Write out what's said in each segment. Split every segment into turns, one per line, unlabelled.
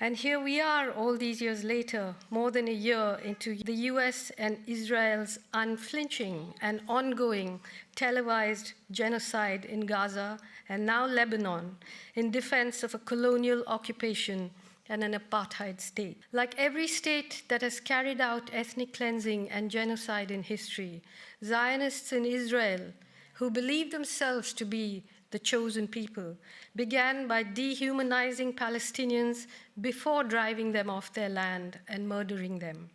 And here we are all these years later, more than a year into the US and Israel's unflinching and ongoing televised genocide in Gaza and now Lebanon in defense of a colonial occupation and an apartheid state. Like every state that has carried out ethnic cleansing and genocide in history, Zionists in Israel, who believe themselves to be the chosen people, began by dehumanizing Palestinians before driving them off their land and murdering them.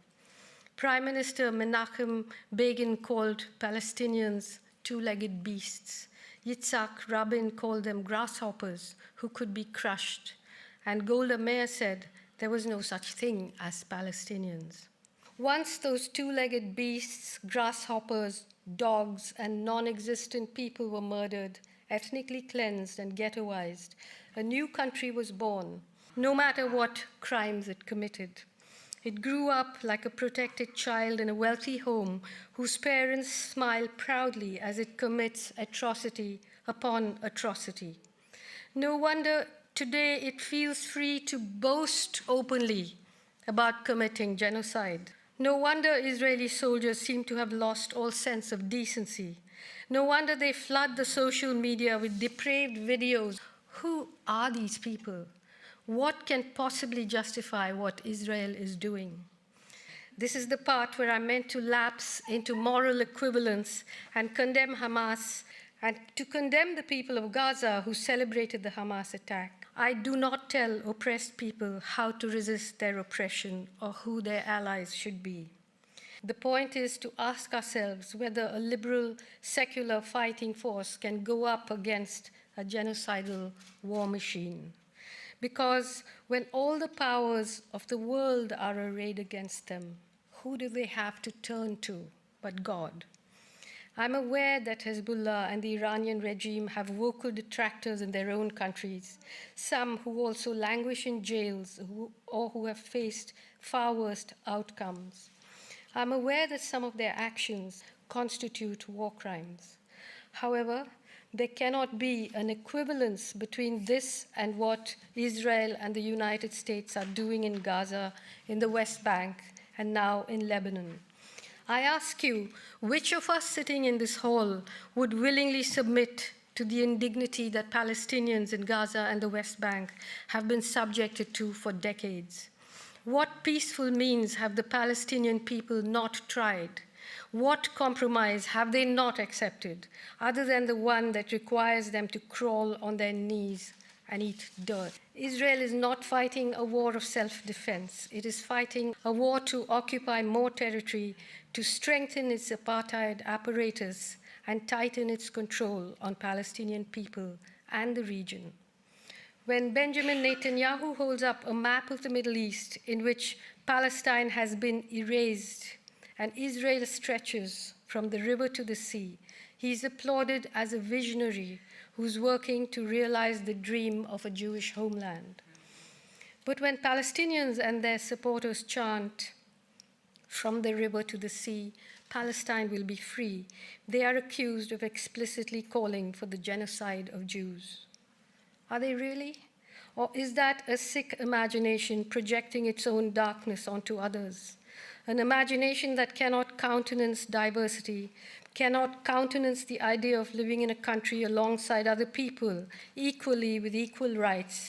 Prime Minister Menachem Begin called Palestinians two-legged beasts. Yitzhak Rabin called them grasshoppers who could be crushed. And Golda Meir said there was no such thing as Palestinians. Once those two-legged beasts, grasshoppers, dogs, and non-existent people were murdered, ethnically cleansed and ghettoized, a new country was born, no matter what crimes it committed. It grew up like a protected child in a wealthy home whose parents smile proudly as it commits atrocity upon atrocity. No wonder today it feels free to boast openly about committing genocide. No wonder Israeli soldiers seem to have lost all sense of decency. No wonder they flood the social media with depraved videos. Who are these people? What can possibly justify what Israel is doing? This is the part where I'm meant to lapse into moral equivalence and condemn Hamas and to condemn the people of Gaza who celebrated the Hamas attack. I do not tell oppressed people how to resist their oppression or who their allies should be. The point is to ask ourselves whether a liberal, secular fighting force can go up against a genocidal war machine. Because when all the powers of the world are arrayed against them, who do they have to turn to but God? I'm aware that Hezbollah and the Iranian regime have vocal detractors in their own countries, some who also languish in jails or who have faced far worse outcomes. I'm aware that some of their actions constitute war crimes. However, there cannot be an equivalence between this and what Israel and the United States are doing in Gaza, in the West Bank, and now in Lebanon. I ask you, which of us sitting in this hall would willingly submit to the indignity that Palestinians in Gaza and the West Bank have been subjected to for decades? What peaceful means have the Palestinian people not tried? What compromise have they not accepted, other than the one that requires them to crawl on their knees and eat dirt? Israel is not fighting a war of self-defense. It is fighting a war to occupy more territory, to strengthen its apartheid apparatus, and tighten its control on Palestinian people and the region. When Benjamin Netanyahu holds up a map of the Middle East in which Palestine has been erased and Israel stretches from the river to the sea, he is applauded as a visionary who's working to realize the dream of a Jewish homeland. But when Palestinians and their supporters chant, "From the river to the sea, Palestine will be free," they are accused of explicitly calling for the genocide of Jews. Are they really? Or is that a sick imagination projecting its own darkness onto others? An imagination that cannot countenance diversity, cannot countenance the idea of living in a country alongside other people, equally with equal rights,